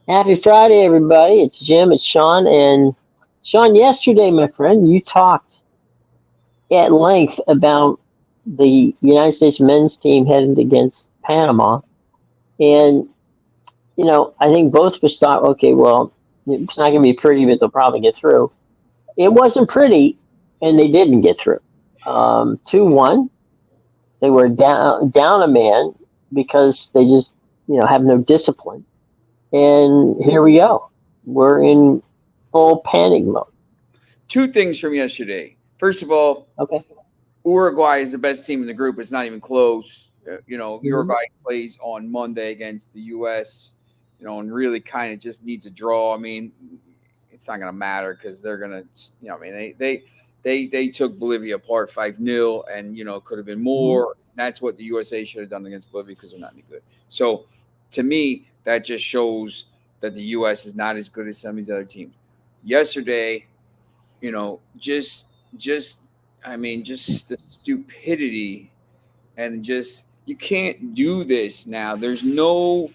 Happy Friday, everybody. It's Jim, it's Sean. And Sean, yesterday, my friend, you talked at length about the United States men's team headed against Panama. And, I think both of us thought, okay, well, it's not going to be pretty, but they'll probably get through. It wasn't pretty, and they didn't get through. 2-1. They were down a man because they just, have no discipline. And here we go. We're in full panic mode. Two things from yesterday. First of all, Okay. Uruguay is the best team in the group. It's not even close. Uruguay plays on Monday against the U.S., and really kind of just needs a draw. I mean, it's not going to matter because they're going to, they took Bolivia apart 5-0 and, could have been more. That's what the USA should have done against Bolivia because they're not any good. So, to me, that just shows that the U.S. is not as good as some of these other teams. Yesterday, just the stupidity and just you can't do this now. There's nowhere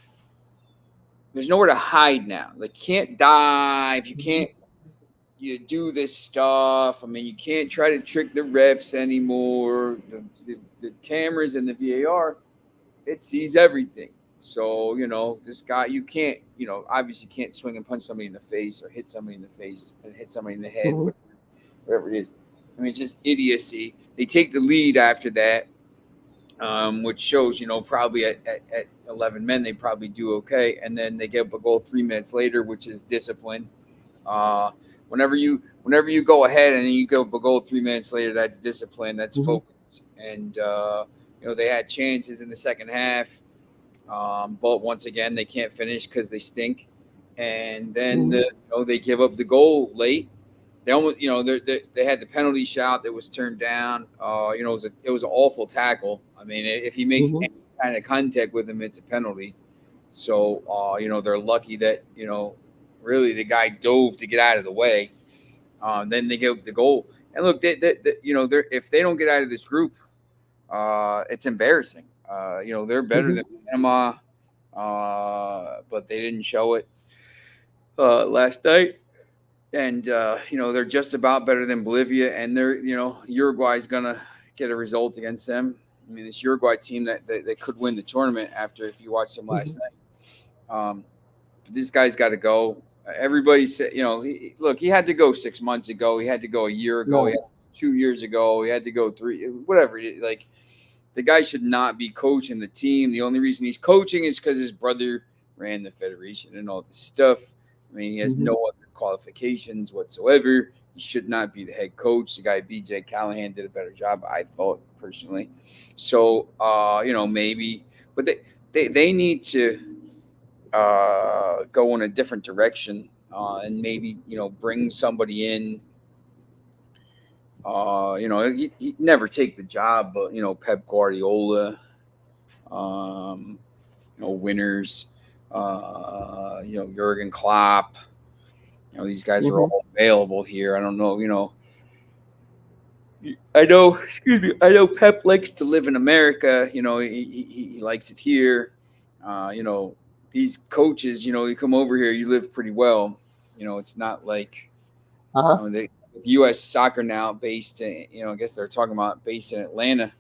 to hide now. Like, you can't dive. You do this stuff. I mean, you can't try to trick the refs anymore. The cameras and the VAR, it sees everything. So, this guy, you can't, obviously can't swing and punch somebody in the face or hit somebody in the face and hit somebody in the head, whatever it is. I mean, it's just idiocy. They take the lead after that, which shows, probably at 11 men, they probably do okay. And then they give up a goal 3 minutes later, which is discipline. Whenever you go ahead and then you go up a goal 3 minutes later, that's discipline, that's focus. And, they had chances in the second half. But once again, they can't finish because they stink. And then they give up the goal late. They almost, they had the penalty shot that was turned down. It was an awful tackle. I mean, if he makes any kind of contact with him, it's a penalty. So, they're lucky that, really the guy dove to get out of the way. Then they give up the goal. And look, if they don't get out of this group, it's embarrassing. They're better than Panama, but they didn't show it last night. And, they're just about better than Bolivia. And Uruguay's going to get a result against them. I mean, this Uruguay team that could win the tournament if you watched them last night. This guy's got to go. Everybody said, he had to go 6 months ago. He had to go a year ago. He had 2 years ago. He had to go 3, whatever. Like, the guy should not be coaching the team. The only reason he's coaching is because his brother ran the federation and all this stuff. I mean, he has no other qualifications whatsoever. He should not be the head coach. The guy, B.J. Callahan, did a better job, I thought, personally. So, maybe. But they need to go in a different direction and maybe, bring somebody in. He'd never take the job, but, Pep Guardiola, winners, Jurgen Klopp, these guys are all available here. I don't know, I know Pep likes to live in America. He likes it here. These coaches, you come over here, you live pretty well. It's not like U.S. soccer now based in, I guess they're talking about based in Atlanta.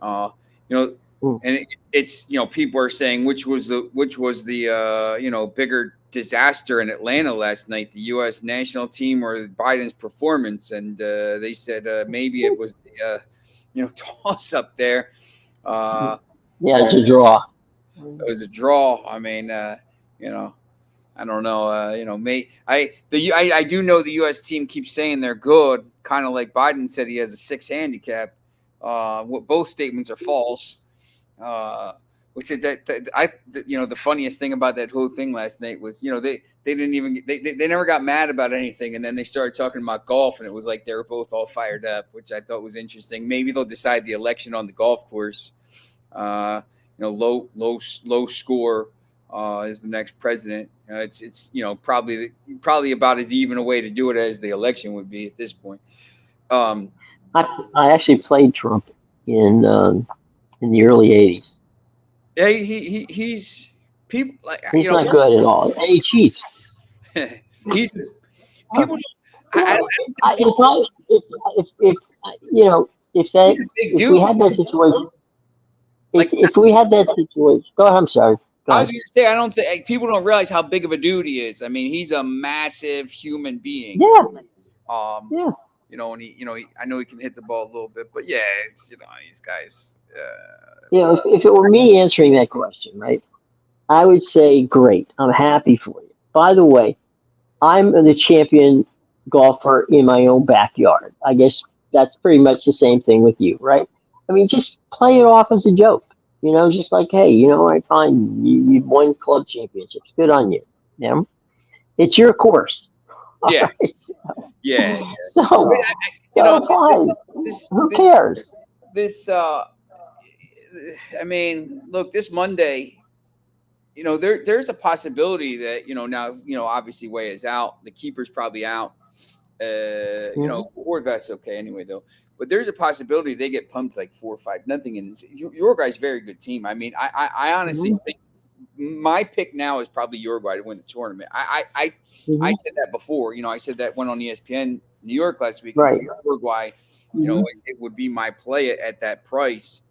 And it's people are saying which was the bigger disaster in Atlanta last night, the U.S. national team or Biden's performance, and they said maybe it was the toss up there. It's a draw. It was a draw. I mean, I don't know. I do know the U.S. team keeps saying they're good, kind of like Biden said he has a 6 handicap. Both statements are false. Which is the funniest thing about that whole thing last night was they didn't even they never got mad about anything, and then they started talking about golf, and it was like they were both all fired up, which I thought was interesting. Maybe they'll decide the election on the golf course. Low score is the next president. It's probably about as even a way to do it as the election would be at this point. I actually played Trump in the early '80s. Yeah, he's people like He's not good at all. And he cheats. he's people. Yeah. I If I, if you know, he's a big if we dude. had that situation, Like if we had that situation, go ahead. I'm sorry. Go I was ahead. going to say, I don't think like, people don't realize how big of a dude he is. I mean, he's a massive human being. Yeah, Um, yeah. and I know he can hit the ball a little bit, but yeah, it's these guys. You know, if it were me answering that question, right, I would say, great. I'm happy for you. By the way, I'm the champion golfer in my own backyard. I guess that's pretty much the same thing with you, right? I mean, just play it off as a joke. You know, just like, hey, all right, fine. You've won club championships. Good on you. You know, it's your course. All Yeah, right. yeah. But So, you know, fine. this, Who this, cares? this. I mean, look, this Monday. There's a possibility that now obviously Way is out, the keeper's probably out. Mhm. Horvath's okay anyway though, but there's a possibility they get pumped like 4-5-0. And your guy's very good team. I mean, I honestly Mhm. think my pick now is probably Uruguay to win the tournament. I Mhm. said that before. I said that went on ESPN New York last week and Right. said Uruguay. Mhm. It would be my play at that price.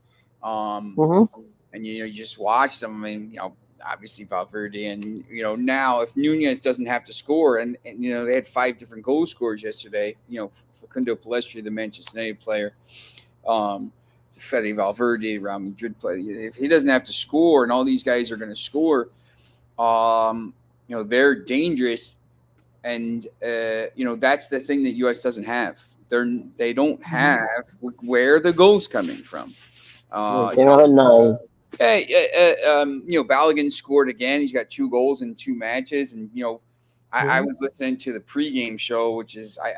Um, Mhm. and you just watch them. I mean, obviously Valverde, and now if Nunez doesn't have to score, and they had 5 different goal scorers yesterday. Facundo Palestri, the Manchester United player, Fede Valverde, Real Madrid player. If he doesn't have to score, and all these guys are going to score, they're dangerous, and that's the thing that U.S. doesn't have. They don't have where the goals coming from. Yeah, they don't have a 9. Hey, Balogun scored again. He's got 2 goals in 2 matches, and I Mhm. was listening to the pregame show, which is I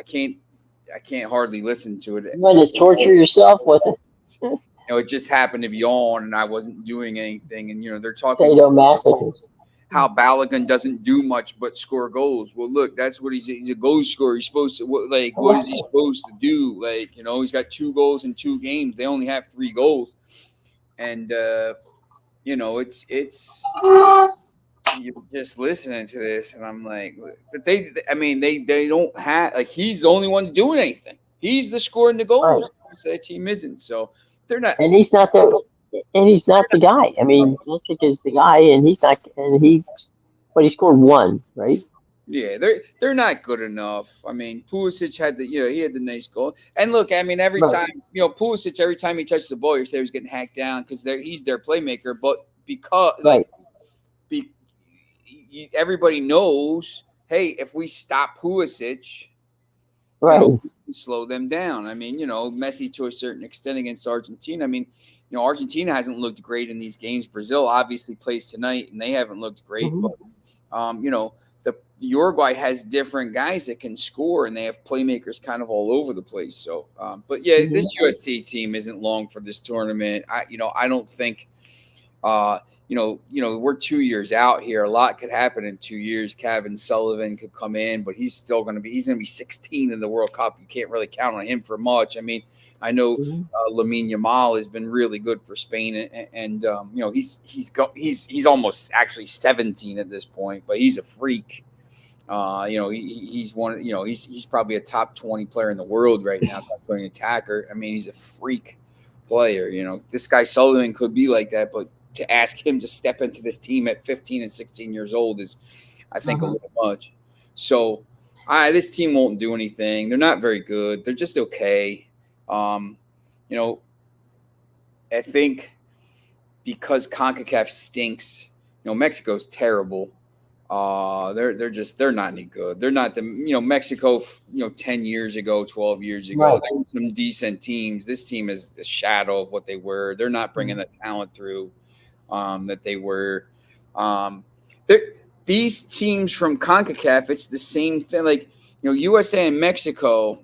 can't hardly listen to it. You want to torture yourself with it? It just happened to be on, and I wasn't doing anything. And they're talking Sadomasochist. how Balogun doesn't do much but score goals. Well, look, that's what he's a goal scorer. He's supposed to what is he supposed to do? He's got 2 goals in 2 games. They only have 3 goals, and it's you're just listening to this, and I'm like, but they don't have he's the only one doing anything. He's the scoring the Right. goals. That team isn't, so they're not. And he's not the guy. I mean, Doncic is the guy, and he's not. And but he scored 1, right? Yeah, they're not good enough. I mean, Pulisic had he had the nice goal. And look, I mean, every Right. time Pulisic, every time he touched the ball, you say he was getting hacked down because he's their playmaker. But because Right. be, everybody knows, hey, if we stop Pulisic, Right. we can slow them down. I mean, Messi to a certain extent against Argentina. I mean, Argentina hasn't looked great in these games. Brazil obviously plays tonight, and they haven't looked great. Mhm. But the Uruguay has different guys that can score, and they have playmakers kind of all over the place. So, but yeah, this Mhm. USC team isn't long for this tournament. I don't think. We're 2 years out here. A lot could happen in 2 years. Kevin Sullivan could come in, but he's going to be 16 in the World Cup. You can't really count on him for much. I mean, I know Mhm. Lamine Yamal has been really good for Spain, and he's almost actually 17 at this point, but he's a freak. He's one. He's probably a top 20 player in the world right now, top 20 attacker. I mean, he's a freak player. This guy Sullivan could be like that, but to ask him to step into this team at 15 and 16 years old is, I think, a Mhm. little much. So, this team won't do anything. They're not very good. They're just okay. Um, you know, I think because CONCACAF stinks. Mexico's terrible. They're not any good. They're not the Mexico 10 years ago, 12 years ago. Right. There were some decent teams. This team is the shadow of what they were. They're not bringing the talent through that they were. Um, these teams from CONCACAF, it's the same thing. USA and Mexico.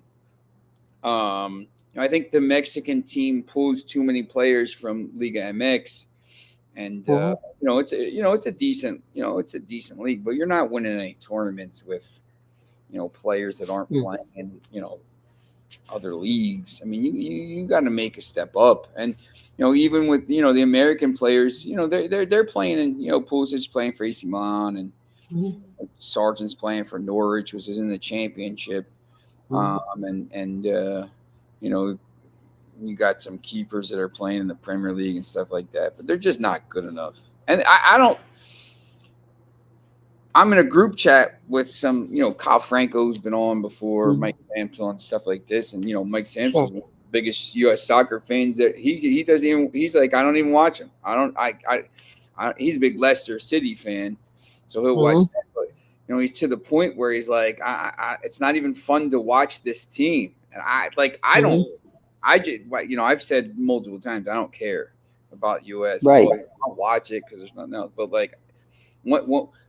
I think the Mexican team pulls too many players from Liga MX, and Mhm. it's a decent league, but you're not winning any tournaments with players that aren't Mhm. playing. other leagues. I mean, you got to make a step up. And even with the American players, they're playing in Pulisic's playing for AC Milan, and Sargent's playing for Norwich, which is in the championship. And you got some keepers that are playing in the Premier League and stuff like that, but they're just not good enough. And I don't. I'm in a group chat with some, Kyle Franco's been on before, Mike Sampson and stuff like this. And, Mike Sampson's one of the biggest U.S. soccer fans that he doesn't even, he's like, I don't even watch him. He's a big Leicester City fan. So he'll watch that. But, he's to the point where he's like, it's not even fun to watch this team. And I've said multiple times, I don't care about U.S. Right. I'll watch it because there's nothing else. But like,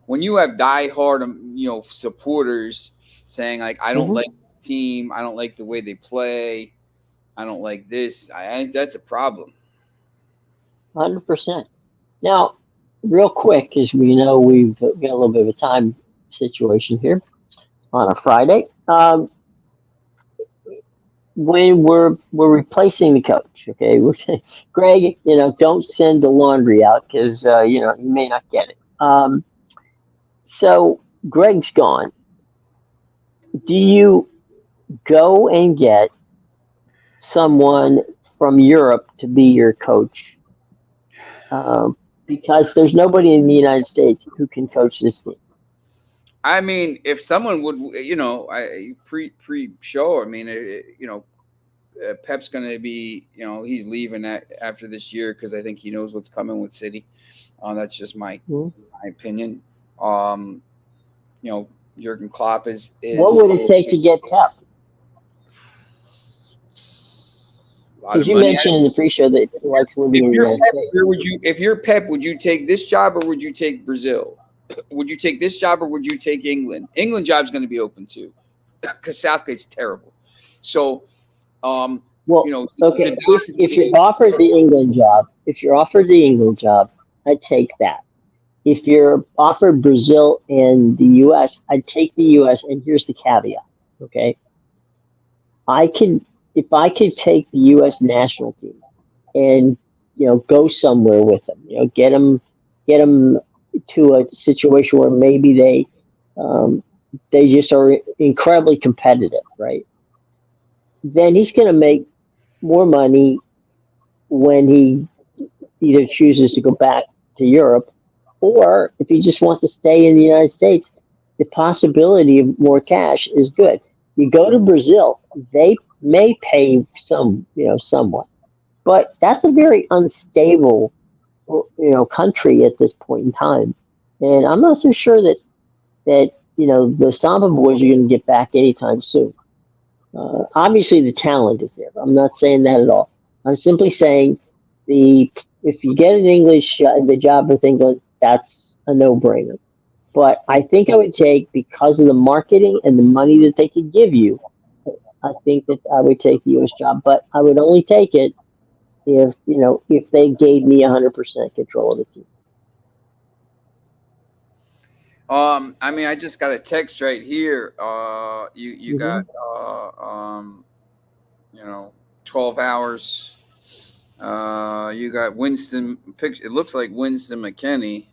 when you have diehard, supporters saying like, I don't like this team, I don't like the way they play, I don't like this, I think that's a problem. 100%. Now, real quick, because we know we've got a little bit of a time situation here on a Friday. When we're replacing the coach, okay, Greg, don't send the laundry out because you may not get it. So Greg's gone. Do you go and get someone from Europe to be your coach? Because there's nobody in the United States who can coach this team. I mean, if someone would, pre-show, I mean, Pep's going to be, he's leaving after this year because I think he knows what's coming with City. That's just my opinion. Jurgen Klopp is. What would it take to get Pep? Because you mentioned in the pre-show that he likes living in the United States. If you're Pep, would you take this job or would you take Brazil? Would you take this job or would you take England? England job's going to be open too, because Southgate's terrible. So, okay. If you're offered the England job, I'd take that. If you're offered Brazil and the U.S., I'd take the U.S. And here's the caveat. Okay, if I could take the U.S. national team and go somewhere with them, get them to a situation where maybe they just are incredibly competitive, right? Then he's going to make more money when he either chooses to go back to Europe, or if he just wants to stay in the United States, the possibility of more cash is good. You go to Brazil, they may pay somewhat, but that's a very unstable country at this point in time. And I'm not so sure that the Samba boys are going to get back anytime soon. Obviously, the talent is there. I'm not saying that at all. I'm simply saying if you get an English the job with England, that's a no-brainer. But I think I would take, because of the marketing and the money that they could give you, I think that I would take the U.S. job. But I would only take it if they gave me 100% control of the team. I mean, I just got a text right here. You got 12 hours. You got Winston. It looks like Winston McKennie.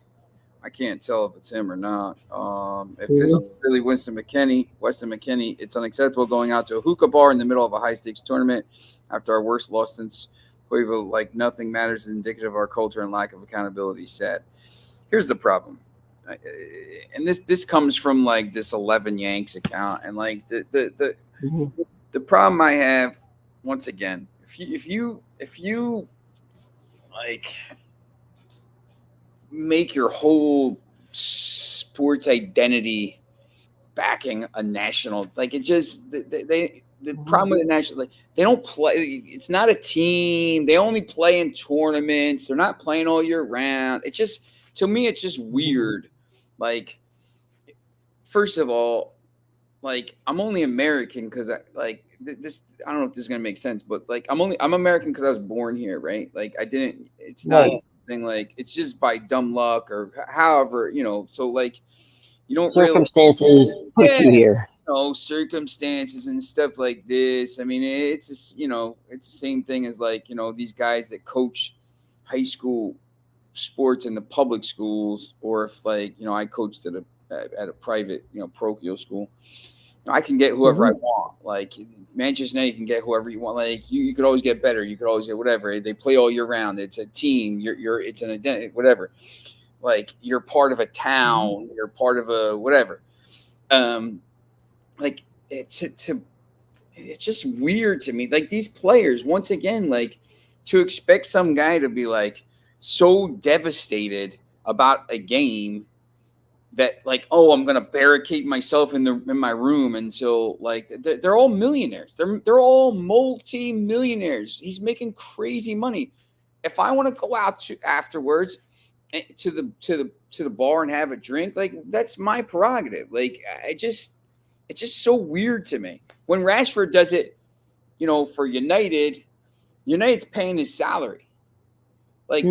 I can't tell if it's him or not. If this is really Weston McKennie, it's unacceptable going out to a hookah bar in the middle of a high-stakes tournament after our worst loss since Pueblo. Like nothing matters is indicative of our culture and lack of accountability. Sad. Here's the problem, and this comes from like this 11 Yanks account, and like the problem I have, once again, if you like make your whole sports identity backing a national, like it just the problem with the national, like they don't play, it's not a team, they only play in tournaments, they're not playing all year round. It just, to me, it's just weird. Like, first of all, like I'm only American because I like this. I don't know if this is gonna make sense, but like I'm American because I was born here, right? Like I didn't. It's not something like it's just by dumb luck or however, So like you don't circumstances put you here. circumstances and stuff like this. I mean, it's just, it's the same thing as like, these guys that coach high school sports in the public schools, or if like, I coached at a private, parochial school. I can get whoever I want. Like Manchester United can get whoever you want. Like you could always get better. You could always get whatever. They play all year round. It's a team. It's an identity, whatever. Like you're part of a town. You're part of a whatever. Like it's just weird to me. Like these players, once again, like to expect some guy to be like so devastated about a game that like, oh, I'm gonna barricade myself in my room until like they're all millionaires. They're all multi-millionaires. He's making crazy money. If I want to go out afterwards to the bar and have a drink, like that's my prerogative. Like it's just so weird to me. When Rashford does it, for United's paying his salary. Like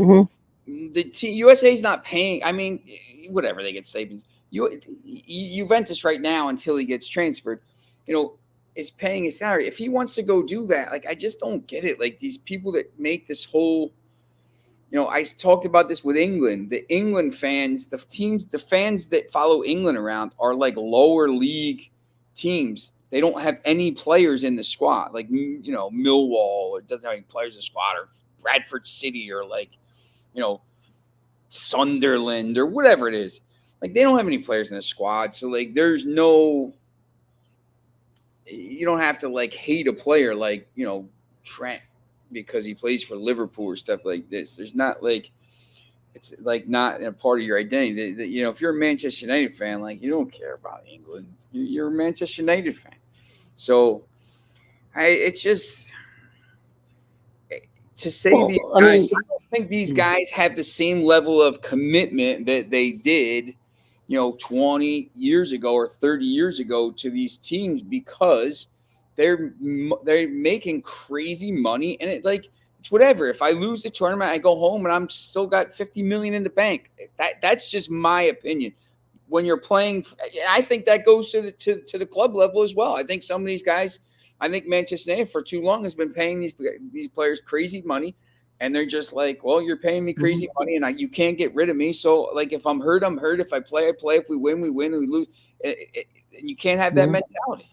the USA is not paying. I mean, whatever, they get savings. Juventus right now, until he gets transferred, is paying his salary. If he wants to go do that, like I just don't get it. Like these people that make this whole, I talked about this with England. The England fans, the fans that follow England around are like lower league teams. They don't have any players in the squad, like Millwall, or doesn't have any players in the squad, or Bradford City, or like Sunderland, or whatever it is. Like they don't have any players in the squad, so like there's no. You don't have to like hate a player like Trent because he plays for Liverpool or stuff like this. There's not like. It's like not a part of your identity. If you're a Manchester United fan, like you don't care about England. You're a Manchester United fan. So, it's just to say these guys. I don't think these guys have the same level of commitment that they did, 20 years ago or 30 years ago to these teams, because they're making crazy money, and it's whatever. If I lose the tournament, I go home and I'm still got 50 million in the bank. That's just my opinion. When you're playing, I think that goes to the club level as well. I think some of these guys, I think Manchester United for too long has been paying these players crazy money, and they're just like, well, you're paying me crazy money, and you can't get rid of me. So like, if I'm hurt, I'm hurt. If I play, I play. If we win, we win. If we lose, and you can't have that mentality.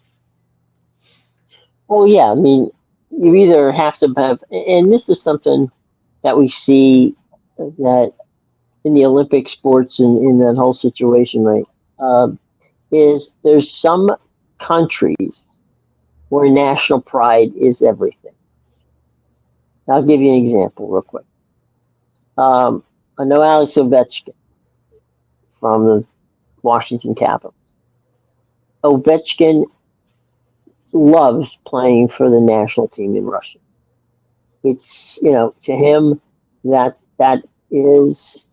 Well, yeah, I mean, you either have to have, and this is something that we see that in the Olympic sports and in that whole situation, right? Is there's some countries where national pride is everything. I'll give you an example real quick. I know Alex Ovechkin from the Washington Capitals. Ovechkin loves playing for the national team in Russia. It's, to him, that is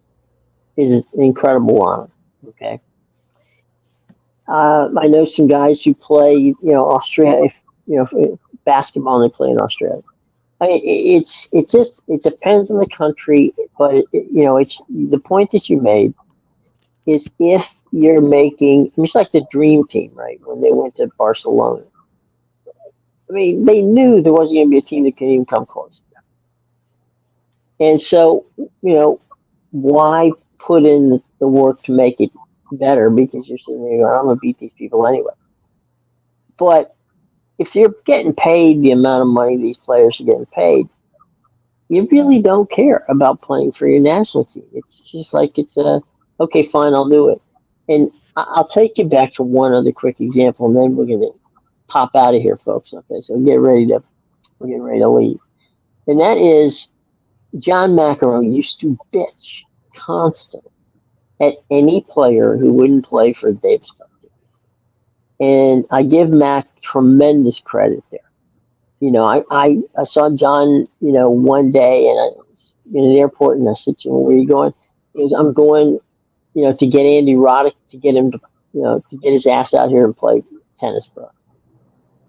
an incredible honor. Okay. I know some guys who play, Australia, basketball, and they play in Australia. I mean, it depends on the country, but it's the point that you made is if you're making, it's like the dream team, right? When they went to Barcelona, I mean, they knew there wasn't going to be a team that could even come close. And so, why put in the work to make it better? Because you're sitting there going, I'm going to beat these people anyway. But if you're getting paid the amount of money these players are getting paid, you really don't care about playing for your national team. It's just like okay, fine, I'll do it. And I'll take you back to one other quick example, and then we're going to pop out of here, folks. Okay, so we're getting ready to leave. And that is, John McEnroe used to bitch constantly at any player who wouldn't play for Davis Cup. And I give Mac tremendous credit there. I saw John, one day, and I was in the airport, and I said to him, where are you going? He goes, I'm going, to get Andy Roddick, to get him to, to get his ass out here and play tennis for us.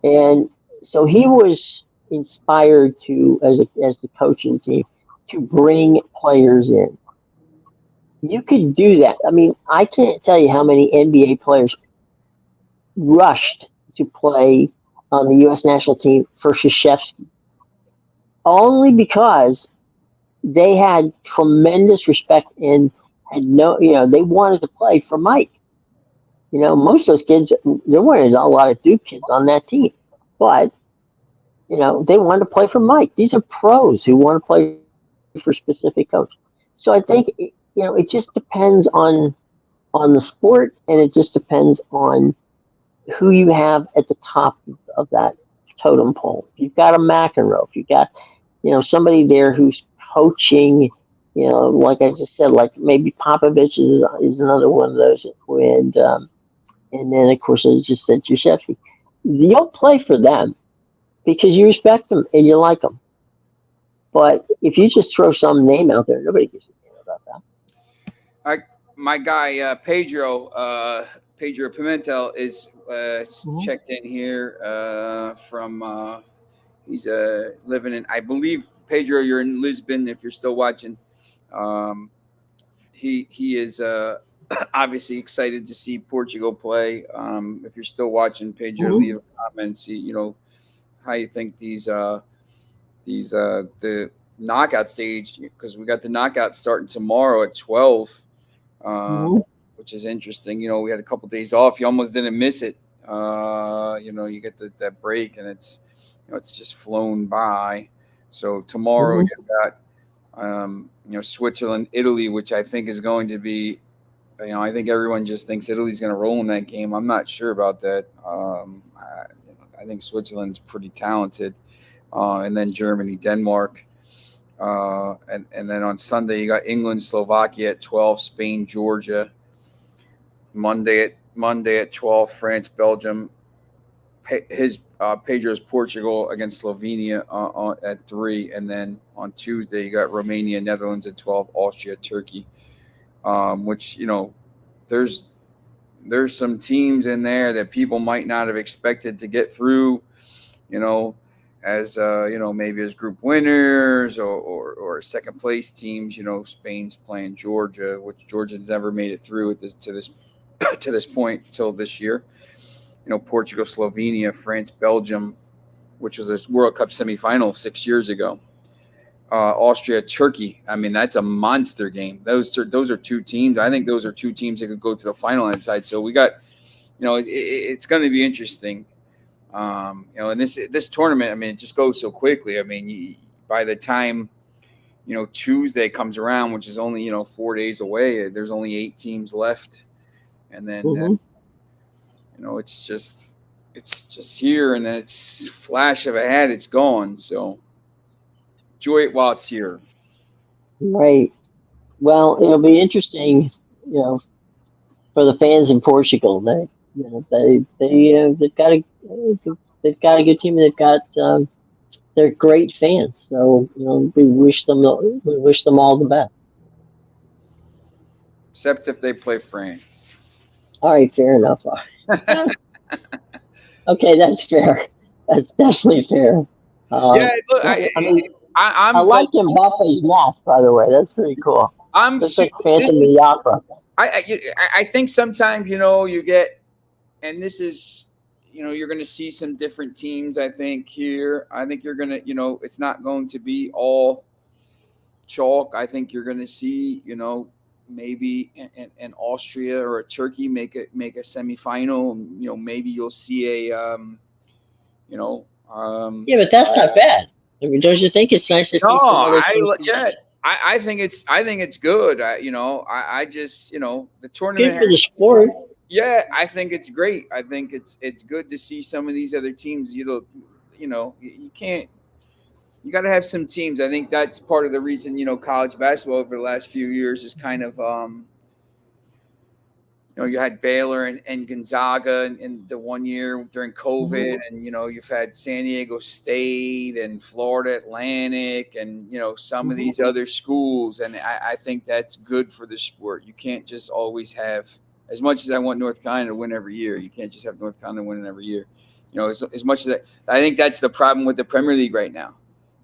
And so he was inspired to, as the coach of the team, to bring players in. You could do that. I mean, I can't tell you how many NBA players rushed to play on the U.S. national team for Krzyzewski, only because they had tremendous respect and had no, they wanted to play for Mike. Most of those kids, there weren't a lot of Duke kids on that team, but they wanted to play for Mike. These are pros who want to play for a specific coach. So I think it just depends on the sport, and it just depends on who you have at the top of that totem pole. If you've got a McEnroe, if you've got somebody there who's coaching, like I just said, like maybe Popovich is another one of those, and then of course I just said Krzyzewski. You'll play for them because you respect them and you like them. But if you just throw some name out there, nobody gives a damn about that. My guy Pedro Pimentel is checked in here from he's living in, I believe, Pedro, you're in Lisbon if you're still watching. He is obviously excited to see Portugal play. If you're still watching, Pedro, leave a comment, see how you think the knockout stage, because we got the knockout starting tomorrow at 12. Which is interesting. We had a couple days off. You almost didn't miss it. You get that break, and it's just flown by. So tomorrow you got Switzerland, Italy, which I think is going to be. I think everyone just thinks Italy's going to roll in that game. I'm not sure about that. I think Switzerland's pretty talented, and then Germany, Denmark. And then on Sunday you got England, Slovakia at 12, Spain, Georgia. Monday at 12, France, Belgium. Pedro's Portugal against Slovenia at 3, and then on Tuesday you got Romania, Netherlands at 12, Austria, Turkey. Which there's some teams in there that people might not have expected to get through. As maybe as group winners or second place teams. Spain's playing Georgia, which Georgia's never made it through to this point till this year. Portugal, Slovenia, France, Belgium, which was a World Cup semifinal 6 years ago. Austria, Turkey. I mean, that's a monster game. Those are two teams. I think those are two teams that could go to the final inside. So we got, it's going to be interesting. And this tournament, I mean, it just goes so quickly. I mean, by the time, Tuesday comes around, which is only, 4 days away, there's only 8 teams left. And then, it's just here, and then it's flash of a hat, it's gone. So enjoy it while it's here. Right. Well, it'll be interesting, for the fans in Portugal. They've got a good team. They've got they're great fans. So we wish them all the best. Except if they play France. All right, fair enough. Okay, that's fair. That's definitely fair. Yeah, look, I like Mbappe's mask, by the way. That's pretty cool. It's like Phantom of the Opera. I think sometimes you get, and this is you're going to see some different teams. I think here, I think you're going to it's not going to be all chalk. I think you're going to see maybe an Austria or a Turkey make a semifinal. Maybe you'll see a yeah, but that's not bad. I mean, don't you think it's nice to see? I think it's good. I just the tournament good for the sport. Yeah, I think it's great. I think it's good to see some of these other teams. You can't. You got to have some teams. I think that's part of the reason college basketball over the last few years is kind of you had Baylor and Gonzaga in the one year during COVID, and you've had San Diego State and Florida Atlantic, and some of these other schools, and I think that's good for the sport. You can't just always have, as much as I want North Carolina to win every year, you can't just have North Carolina winning every year. As much as I think that's the problem with the Premier League right now.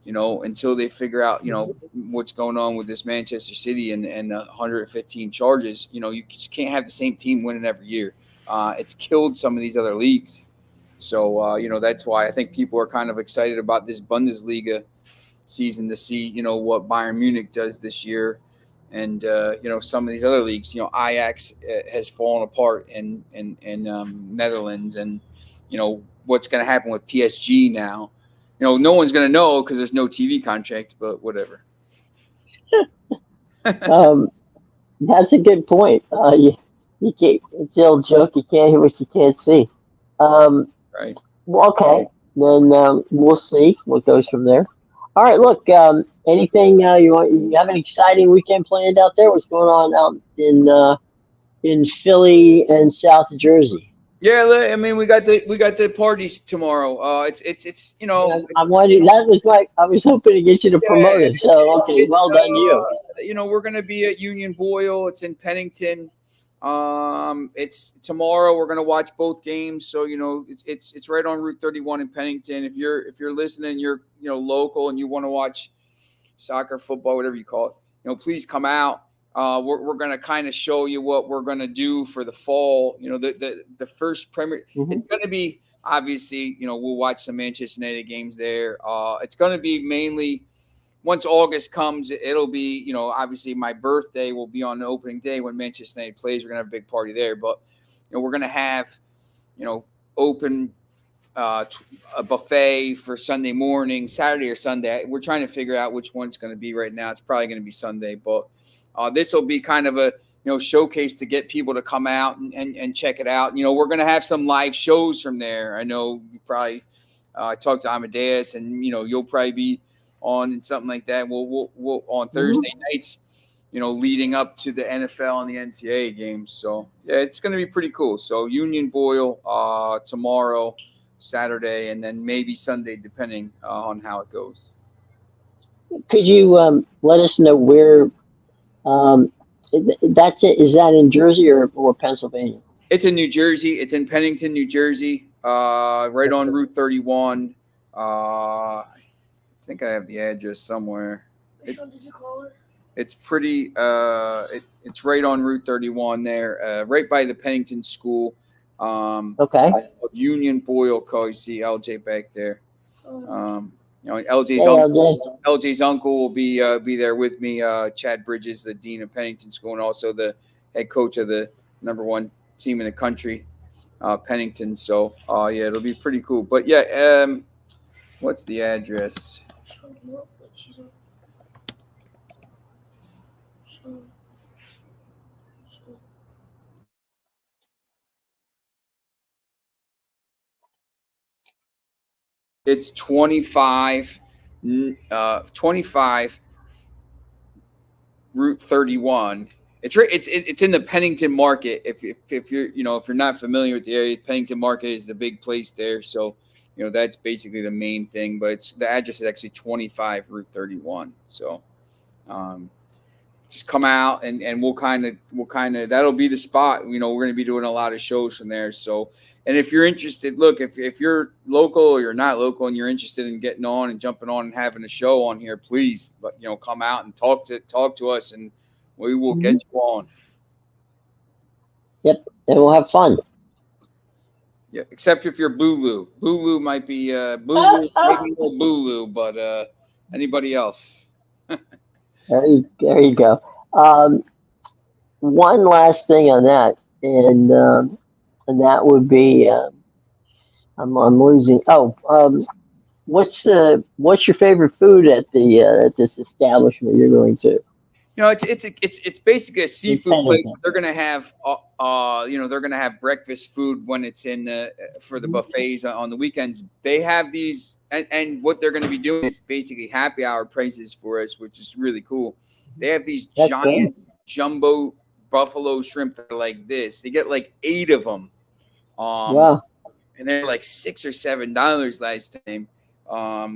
Until they figure out, what's going on with this Manchester City and the 115 charges, you just can't have the same team winning every year. it's killed some of these other leagues. So that's why I think people are kind of excited about this Bundesliga season to see what Bayern Munich does this year, and some of these other leagues. Ajax has fallen apart in Netherlands, and what's going to happen with PSG now. No one's going to know because there's no TV contract, but whatever. That's a good point. You can't, it's the old joke, you can't hear what you can't see. Um, Right. well, okay, then we'll see what goes from there. All right, look, anything you have an exciting weekend planned out there? What's going on out in Philly and South Jersey? Yeah, I mean, we got the parties tomorrow. It's Yeah, I wanted that was my I was hoping to get you to promote yeah, it. So okay, it's well done you. we're gonna be at Union Boyle. It's in Pennington. It's tomorrow. We're gonna watch both games. So it's right on Route 31 in Pennington. If you're listening, you're local and you want to watch soccer, football, whatever you call it, please come out. We're going to kind of show you what we're going to do for the fall. The first Premier. Hmm. It's going to be obviously. We'll watch some Manchester United games there. It's going to be mainly once August comes. It'll be obviously my birthday will be on the opening day when Manchester United plays. We're going to have a big party there, but we're going to have open a buffet for Sunday morning, Saturday or Sunday. We're trying to figure out which one it's going to be right now. It's probably going to be Sunday, but this will be kind of a showcase to get people to come out and check it out. We're going to have some live shows from there. I know you probably talked to Amedeus, and you'll probably be on and something like that. We'll on Thursday nights. Leading up to the NFL and the NCAA games. So yeah, it's going to be pretty cool. So Union Boyle tomorrow, Saturday, and then maybe Sunday, depending on how it goes. Could you let us know where that's it? Is that in Jersey or Pennsylvania? It's in New Jersey. It's in Pennington, New Jersey, right on Route 31. I think I have the address somewhere. Which one did you call it? It's pretty. It's right on Route 31 there, right by the Pennington School. Okay. Union Boyle Co. You see LJ back there. LJ's Hey, uncle. LJ. LJ's uncle will be there with me. Chad Bridges, the dean of Pennington School, and also the head coach of the #1 team in the country, Pennington. So, yeah, it'll be pretty cool. But yeah, what's the address? It's 25 Route 31. It's in the Pennington Market. If you're if you're not familiar with the area, Pennington Market is the big place there. So that's basically the main thing. But the address is actually 25 Route 31. So just come out and we'll kind of that'll be the spot. We're going to be doing a lot of shows from there. So, and if you're interested, look, if you're local or you're not local and you're interested in getting on and jumping on and having a show on here, please come out and talk to us, and we will get you on. Yep, and we'll have fun. Yeah, except if you're Bulu. Bulu might be Bulu, maybe a little Bulu, but anybody else? There you go. One last thing on that, and that would be I'm losing. Oh, what's your favorite food at the at this establishment you're going to It's basically a in seafood place. Pennington? They're gonna have they're gonna have breakfast food when it's in the for the buffets on the weekends. They have these, and what they're gonna be doing is basically happy hour prices for us, which is really cool. They have these That's great. giant jumbo buffalo shrimp that are like this. They get like 8 of them, Wow. and they're like $6 or $7 last time.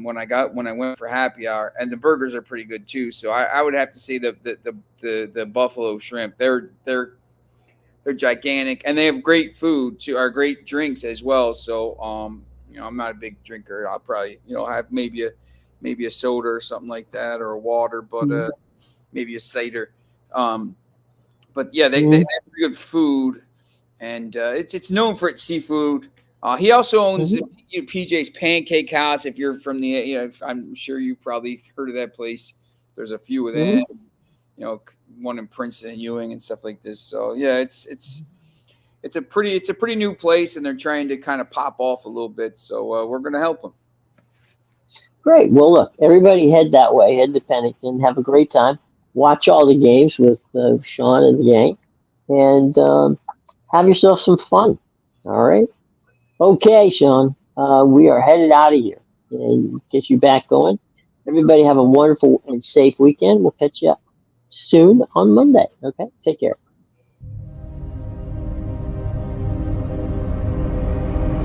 When I went for happy hour, and the burgers are pretty good too. So I would have to say the buffalo shrimp. They're gigantic, and they have great food too, or great drinks as well. So I'm not a big drinker. I'll probably have maybe a soda or something like that, or a water, but Mhm. maybe a cider. But yeah, they Mhm. have good food. and it's known for its seafood. He also owns Mm-hmm. PJ's Pancake House. If you're from the, I'm sure you probably heard of that place. There's a few of them, one in Princeton and Ewing and stuff like this. So yeah, it's a pretty new place, and they're trying to kind of pop off a little bit. So we're gonna help them. Great. Well, look, everybody head that way. Head to Pennington. Have a great time. Watch all the games with Sean and the gang, and have yourself some fun. All right. Okay, Sean. We are headed out of here and get you back going. Everybody have a wonderful and safe weekend. We'll catch you up soon on Monday. Okay. Take care.